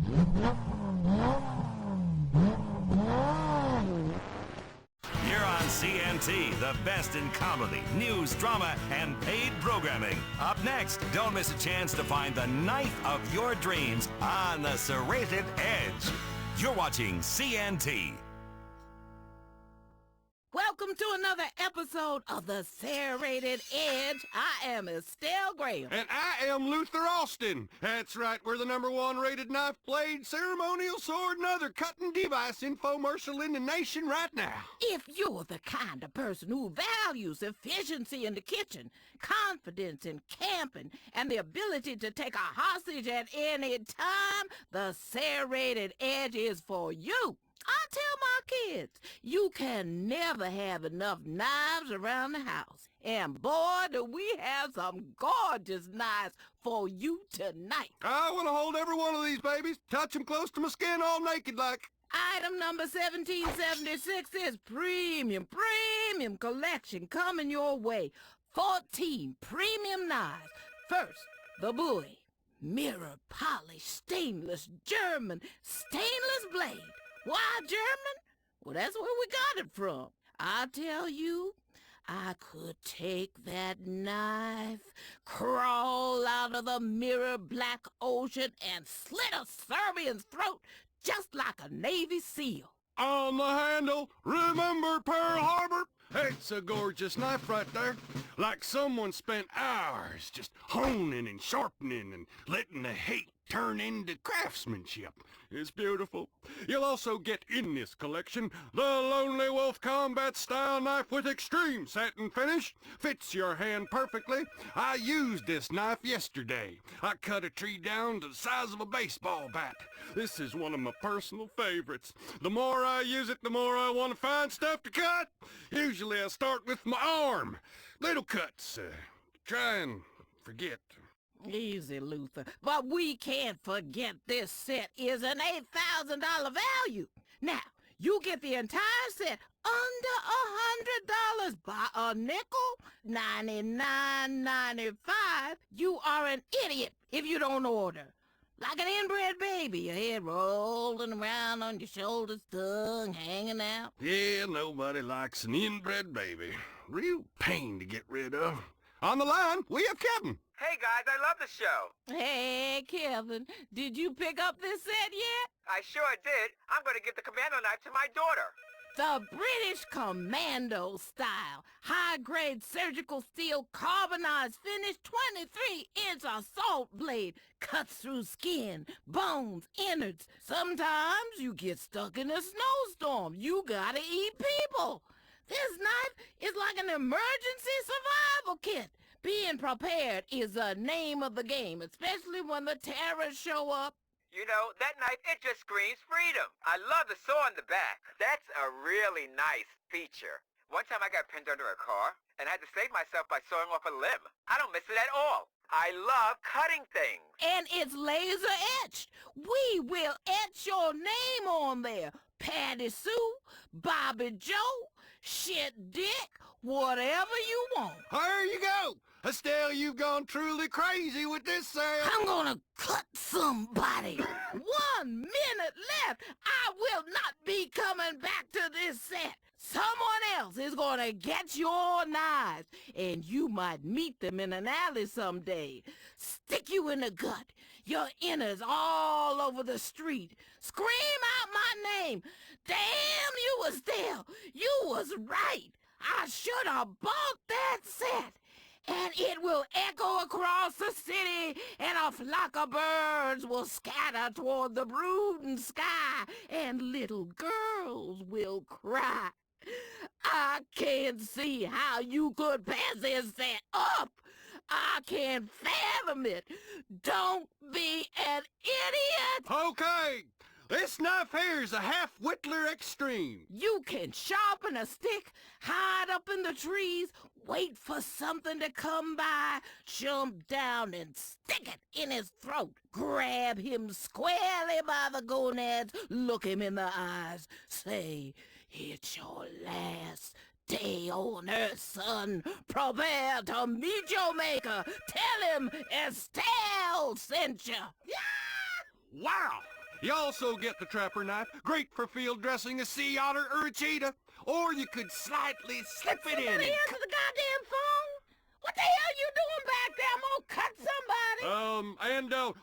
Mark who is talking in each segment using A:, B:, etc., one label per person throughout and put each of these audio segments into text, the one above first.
A: You're on CNT, the best in comedy, news, drama, and paid programming. Up next, don't miss a chance to find the knife of your dreams on the Serrated Edge. You're watching CNT.
B: Welcome to another episode of the Serrated Edge. I am Estelle Graham.
C: And I am Luther Austin. That's right, we're the #1 rated knife blade, ceremonial sword, and other cutting device infomercial in the nation right now.
B: If you're the kind of person who values efficiency in the kitchen, confidence in camping, and the ability to take a hostage at any time, the Serrated Edge is for you. I tell my kids, you can never have enough knives around the house. And boy, do we have some gorgeous knives for you tonight.
C: I want to hold every one of these babies, touch them close to my skin all naked like.
B: Item number 1776 is premium collection coming your way. 14 premium knives. First, the Bowie. Mirror polished stainless German stainless blade. Why German? Well, that's where we got it from. I tell you, I could take that knife, crawl out of the mirror black ocean, and slit a Serbian's throat just like a Navy SEAL.
C: On the handle, remember Pearl Harbor? It's a gorgeous knife right there. Like someone spent hours just honing and sharpening and letting the hate turn into craftsmanship. It's beautiful. You'll also get in this collection the Lonely Wolf Combat Style Knife with extreme satin finish. Fits your hand perfectly. I used this knife yesterday. I cut a tree down to the size of a baseball bat. This is one of my personal favorites. The more I use it, the more I want to find stuff to cut. Usually I start with my arm. Little cuts. Try and forget.
B: Easy, Luther. But we can't forget this set is an $8,000 value. Now, you get the entire set under $100 by a nickel, $99.95. You are an idiot if you don't order. Like an inbred baby, your head rolling around on your shoulders, tongue hanging out.
C: Yeah, nobody likes an inbred baby. Real pain to get rid of. On the line, we have Kevin.
D: Hey guys, I love the show.
B: Hey, Kevin, did you pick up this set yet?
D: I sure did. I'm going to give the commando knife to my daughter.
B: The British Commando style, high-grade surgical steel carbonized finish 23-inch assault blade, cuts through skin, bones, innards. Sometimes you get stuck in a snowstorm. You gotta eat people. This knife is like an emergency survival kit. Being prepared is the name of the game, especially when the terrorists show up.
D: You know, that knife, it just screams freedom. I love the saw on the back. That's a really nice feature. One time I got pinned under a car and had to save myself by sawing off a limb. I don't miss it at all. I love cutting things.
B: And it's laser etched. We will etch your name on there. Patty Sue, Bobby Joe, Shit Dick, whatever you want.
C: There you go. Estelle, you've gone truly crazy with this set.
B: I'm gonna cut somebody. 1 minute left. I will not be coming back to this set. Someone else is gonna get your knives, and you might meet them in an alley someday. Stick you in the gut, your innards all over the street. Scream out my name. Damn you, Estelle. You was right. I should have bought that set. And it will echo across the city, and a flock of birds will scatter toward the brooding sky, and little girls will cry. I can't see how you could pass this set up. I can't fathom it. Don't be an idiot.
C: Okay, this knife here is a half Whittler Extreme.
B: You can sharpen a stick, hide up in the trees, wait for something to come by, jump down and stick it in his throat. Grab him squarely by the gonads, look him in the eyes, say, it's your last day on earth, son. Prepare to meet your maker. Tell him Estelle sent you.
C: Wow, You also get the trapper knife, great for field dressing a sea otter or a cheetah. Or you could slightly slip it in and
B: Somebody answer the goddamn phone. What the hell you doing back there? I'm gonna cut somebody.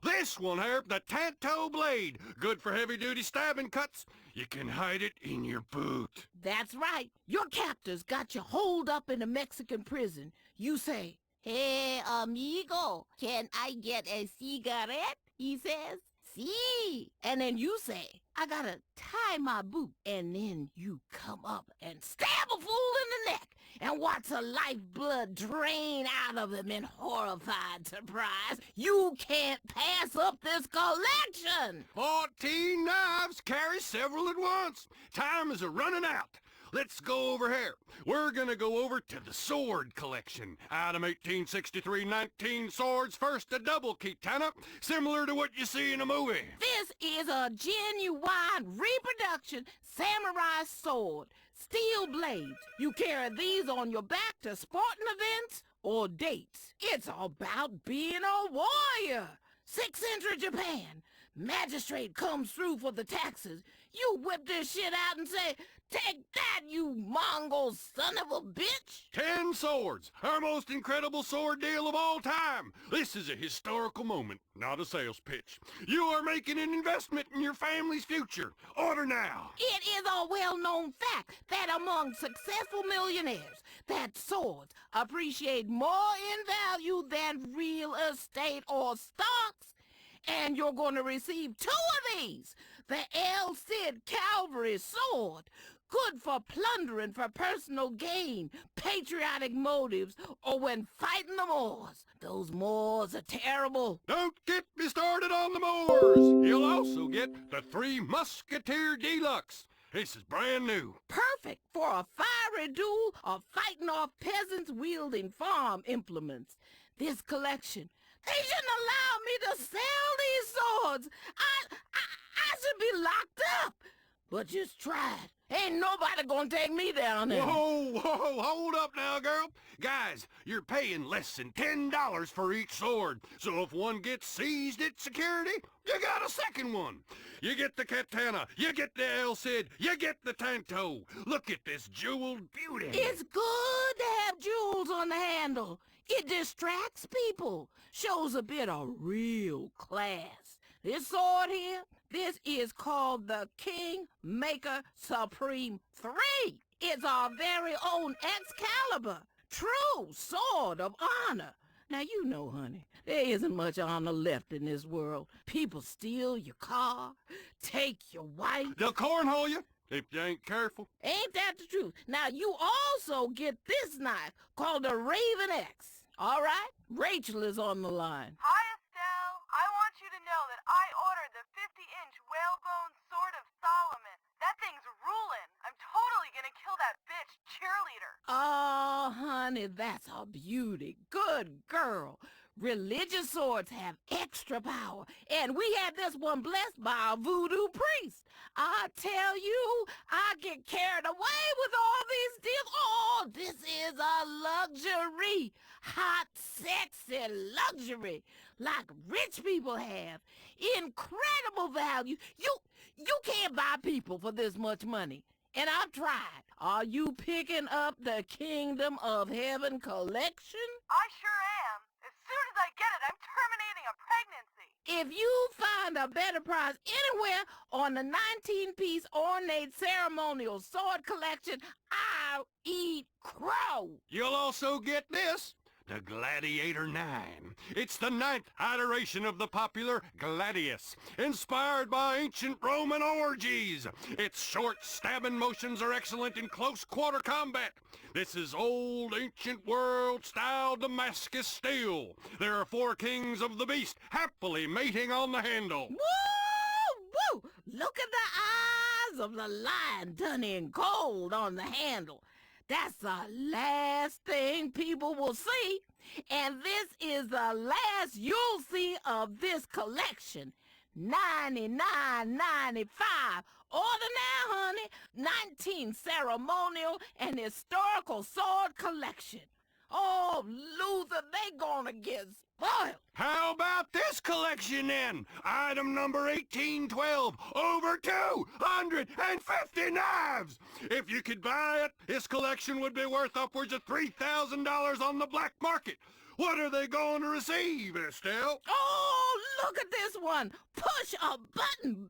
C: This one here, the Tanto blade. Good for heavy-duty stabbing cuts. You can hide it in your boot.
B: That's right. Your captors got you holed up in a Mexican prison. You say, "Hey, amigo, can I get a cigarette?" He says, "Sí." And then you say, "I gotta tie my boot." And then you come up and stab a fool in the neck and watch the lifeblood drain out of him in horrified surprise. You can't pass up this collection.
C: 14 knives, carry several at once. Time is a-running out. Let's go over here. We're gonna go over to the sword collection. Item 1863, 19 swords, first a double katana, similar to what you see in a movie.
B: This is a genuine reproduction samurai sword. Steel blades. You carry these on your back to sporting events or dates. It's about being a warrior. 6th century Japan. Magistrate comes through for the taxes. You whip this shit out and say, "Take that, you Mongol son of a bitch!"
C: 10 swords, our most incredible sword deal of all time. This is a historical moment, not a sales pitch. You are making an investment in your family's future. Order now.
B: It is a well-known fact that among successful millionaires, that swords appreciate more in value than real estate or stocks. And you're going to receive 2 of these. The El Cid Cavalry Sword, good for plundering for personal gain, patriotic motives, or when fighting the Moors. Those Moors are terrible.
C: Don't get me started on the Moors. You'll also get the 3 Musketeer Deluxe. This is brand new.
B: Perfect for a fiery duel or fighting off peasants wielding farm implements. This collection, they shouldn't allow me to sell these swords. I should be locked up. But just try it. Ain't nobody gonna take me down there.
C: Whoa, hold up now, girl. Guys, you're paying less than $10 for each sword. So if one gets seized at security, you got a second one. You get the katana, you get the El Cid, you get the Tanto. Look at this jeweled beauty.
B: It's good to have jewels on the handle. It distracts people, shows a bit of real class. This sword here, this is called the Kingmaker Supreme 3. It's our very own Excalibur, true sword of honor. Now, you know, honey, there isn't much honor left in this world. People steal your car, take your wife.
C: They'll cornhole you if you ain't careful.
B: Ain't that the truth? Now, you also get this knife called the Raven X. All right? Rachel is on the line.
E: Hi, Estelle. I want you to know that I ordered the 50-inch whalebone Sword of Solomon. That thing's rulin'. I'm totally gonna kill that bitch cheerleader.
B: Oh, honey, that's a beauty. Good girl. Religious swords have extra power, and we had this one blessed by a voodoo priest. I tell you, I get carried away with all these deals. Oh, this is a luxury. Hot, sexy luxury, like rich people have. Incredible value. You can't buy people for this much money. And I've tried. Are you picking up the Kingdom of Heaven collection?
E: I sure am. As soon as I get it, I'm terminating a pregnancy.
B: If you find a better price anywhere on the 19-piece ornate ceremonial sword collection, I'll eat crow.
C: You'll also get this, the Gladiator 9. It's the 9th iteration of the popular Gladius, inspired by ancient Roman orgies. Its short stabbing motions are excellent in close quarter combat. This is old ancient world-style Damascus steel. There are 4 kings of the beast happily mating on the handle.
B: Woo! Woo! Look at the eyes of the lion done in gold on the handle. That's the last thing people will see. And this is the last you'll see of this collection. $99.95. Order now, honey. 19 ceremonial and historical sword collection. Oh, Luther, they gonna get spoiled.
C: How about this collection then? Item number 1812, over 250 knives! If you could buy it, this collection would be worth upwards of $3,000 on the black market. What are they going to receive, Estelle?
B: Oh, look at this one. Push a button,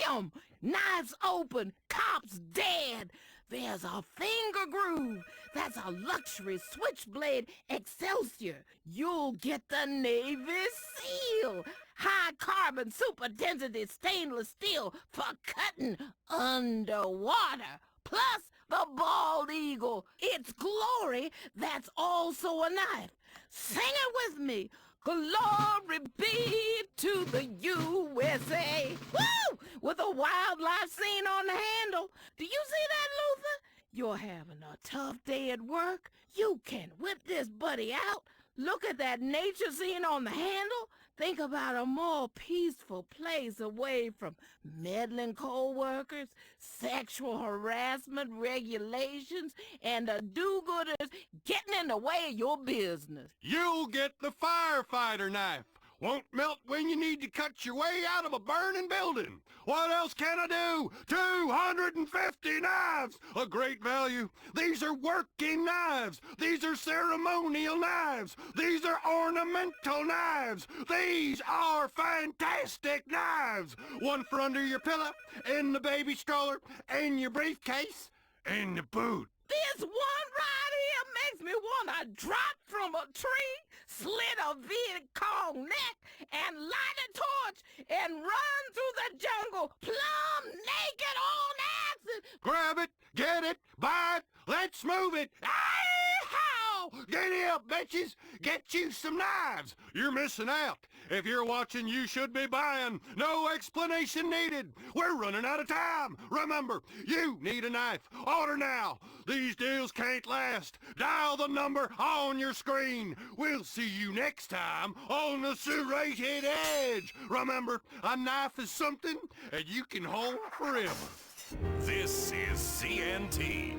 B: bam! Knives open, cops dead. There's a finger groove. That's a luxury switchblade Excelsior. You'll get the Navy SEAL. High carbon super density stainless steel for cutting underwater. Plus the bald eagle. Its glory, that's also a knife. Sing it with me. Glory be to the USA. Woo! With a wildlife scene on the handle. Do you see that, Luther? You're having a tough day at work. You can whip this buddy out. Look at that nature scene on the handle. Think about a more peaceful place away from meddling co-workers, sexual harassment regulations, and the do-gooders getting in the way of your business.
C: You'll get the firefighter knife. Won't melt when you need to cut your way out of a burning building. What else can I do? 250 knives! A great value. These are working knives. These are ceremonial knives. These are ornamental knives. These are fantastic knives. One for under your pillow, in the baby stroller, in your briefcase, in the boot.
B: This one right here makes me want to drop from a tree, slit a Viet neck, and light a torch and run through the jungle plumb naked on acid.
C: Grab it, get it, buy it, let's move it. How? Giddy up, bitches. Get you some knives. You're missing out. If you're watching, you should be buying. No explanation needed. We're running out of time. Remember, you need a knife. Order now. These deals can't last. Dial the number on your screen. We'll see you next time on the Serrated Edge. Remember, a knife is something that you can hold forever.
A: This is CNT.